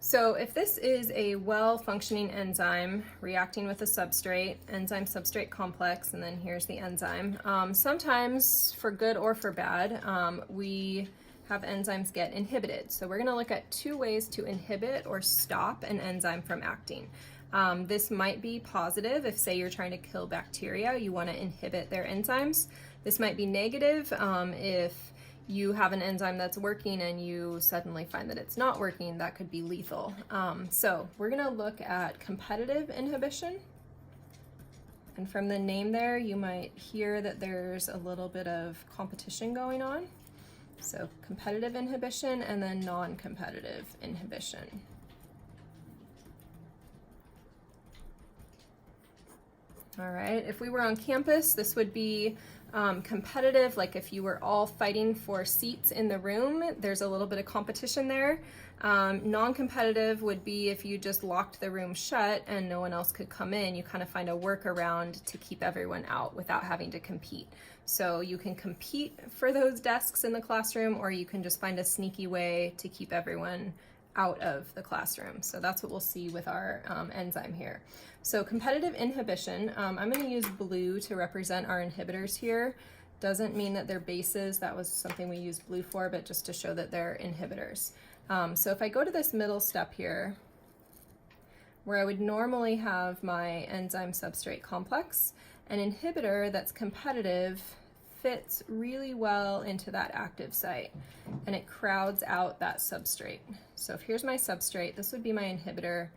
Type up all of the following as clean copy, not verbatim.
So if this is a well-functioning enzyme reacting with a substrate, enzyme-substrate complex, and then here's the enzyme, sometimes for good or for bad, we have enzymes get inhibited. So we're going to look at two ways to inhibit or stop an enzyme from acting. This might be positive if, say, you're trying to kill bacteria, you want to inhibit their enzymes. This might be negative if you have an enzyme that's working and you suddenly find that it's not working. That could be lethal. So we're going to look at competitive inhibition. And from the name there, you might hear that there's a little bit of competition going on. So competitive inhibition and then non-competitive inhibition. All right, if we were on campus, this would be competitive, like if you were all fighting for seats in the room, there's a little bit of competition there. Non-competitive would be if you just locked the room shut and no one else could come in, you kind of find a workaround to keep everyone out without having to compete. So you can compete for those desks in the classroom, or you can just find a sneaky way to keep everyone out of the classroom. So that's what we'll see with our enzyme here. So competitive inhibition, I'm going to use blue to represent our inhibitors here. Doesn't mean that they're bases, that was something we used blue for, but just to show that they're inhibitors. So if I go to this middle step here, where I would normally have my enzyme substrate complex, an inhibitor that's competitive fits really well into that active site and it crowds out that substrate. So if here's my substrate, this would be my inhibitor,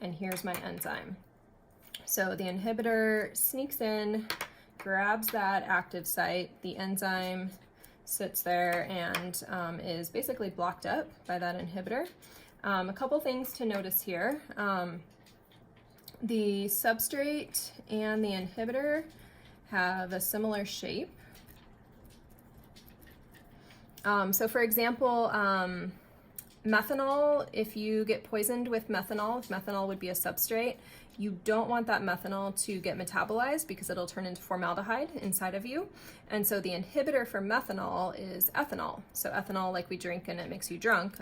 and here's my enzyme. So the inhibitor sneaks in, grabs that active site, the enzyme sits there and is basically blocked up by that inhibitor. A couple things to notice here. The substrate and the inhibitor have a similar shape. So for example, methanol, if you get poisoned with methanol, if methanol would be a substrate, you don't want that methanol to get metabolized because it'll turn into formaldehyde inside of you. And so the inhibitor for methanol is ethanol. So ethanol, like we drink and it makes you drunk,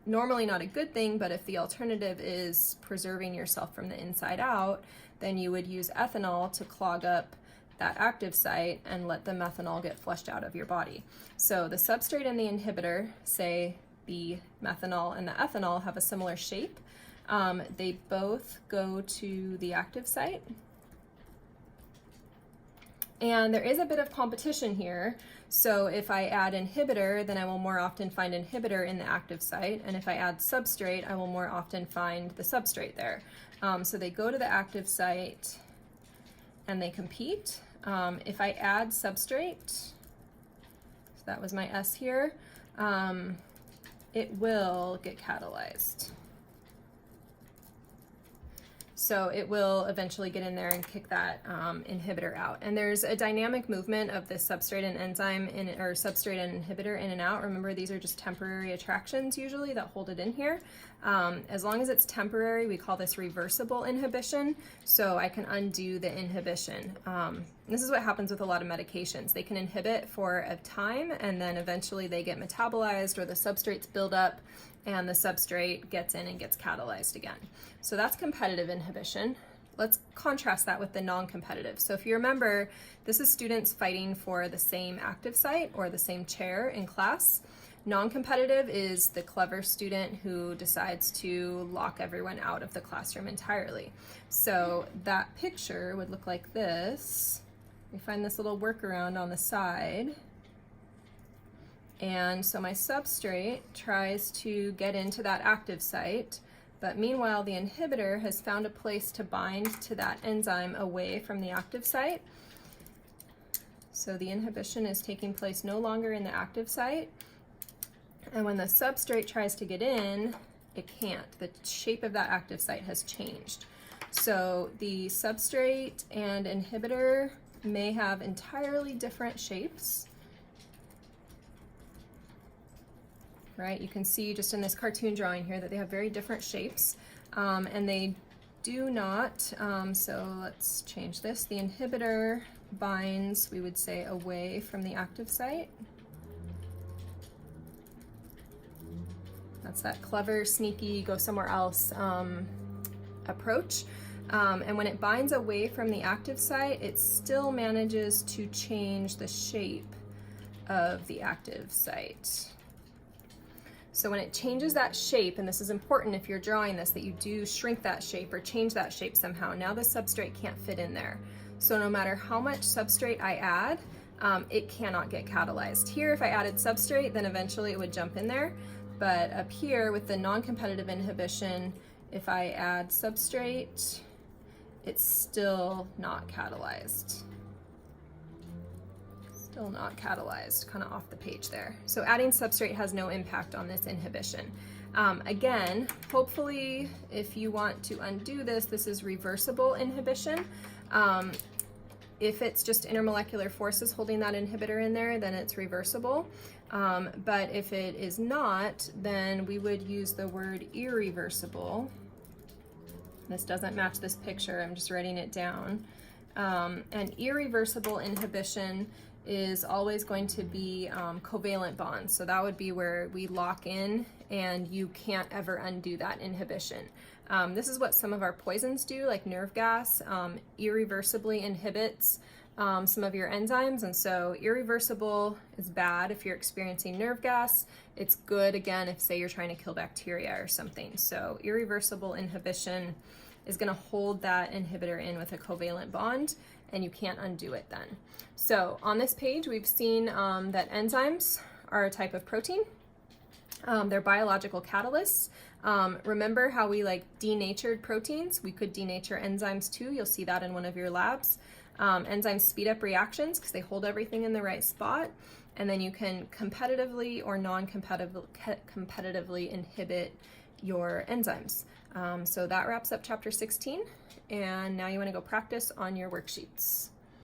normally not a good thing, but if the alternative is preserving yourself from the inside out, then you would use ethanol to clog up that active site and let the methanol get flushed out of your body. So the substrate and the inhibitor, say the methanol and the ethanol, have a similar shape. They both go to the active site. And there is a bit of competition here. So if I add inhibitor, then I will more often find inhibitor in the active site. And if I add substrate, I will more often find the substrate there. So they go to the active site and they compete. If I add substrate, so that was my S here, it will get catalyzed. So it will eventually get in there and kick that inhibitor out. And there's a dynamic movement of this substrate and enzyme or substrate and inhibitor in and out. Remember, these are just temporary attractions usually that hold it in here. As long as it's temporary, we call this reversible inhibition. So I can undo the inhibition. This is what happens with a lot of medications. They can inhibit for a time and then eventually they get metabolized or the substrates build up and the substrate gets in and gets catalyzed again. So that's competitive inhibition. Let's contrast that with the non-competitive. So if you remember, this is students fighting for the same active site or the same chair in class. Non-competitive is the clever student who decides to lock everyone out of the classroom entirely. So that picture would look like this. We find this little workaround on the side. And so my substrate tries to get into that active site, but meanwhile the inhibitor has found a place to bind to that enzyme away from the active site. So the inhibition is taking place no longer in the active site. And when the substrate tries to get in, it can't. The shape of that active site has changed. So the substrate and inhibitor may have entirely different shapes. Right? You can see just in this cartoon drawing here that they have very different shapes, and they do not, so let's change this. The inhibitor binds, we would say, away from the active site. That's that clever, sneaky, go somewhere else approach. And when it binds away from the active site, it still manages to change the shape of the active site. So when it changes that shape, and this is important if you're drawing this, that you do shrink that shape or change that shape somehow. Now the substrate can't fit in there. So no matter how much substrate I add, it cannot get catalyzed. Here, if I added substrate, then eventually it would jump in there. But up here with the non-competitive inhibition, if I add substrate, it's still not catalyzed. Still not catalyzed, kind of off the page there. So adding substrate has no impact on this inhibition. Again, hopefully if you want to undo this, this is reversible inhibition. If it's just intermolecular forces holding that inhibitor in there, then it's reversible. But if it is not, then we would use the word irreversible. This doesn't match this picture, I'm just writing it down. And irreversible inhibition is always going to be covalent bonds. So that would be where we lock in and you can't ever undo that inhibition. This is what some of our poisons do, like nerve gas, irreversibly inhibits some of your enzymes. And so irreversible is bad if you're experiencing nerve gas. It's good, again, if say you're trying to kill bacteria or something. So irreversible inhibition is going to hold that inhibitor in with a covalent bond, and you can't undo it then. So on this page, we've seen that enzymes are a type of protein. They're biological catalysts. Remember how we like denatured proteins? We could denature enzymes too. You'll see that in one of your labs. Enzymes speed up reactions because they hold everything in the right spot. And then you can competitively or non-competitively inhibit your enzymes. So that wraps up chapter 16. And now you want to go practice on your worksheets.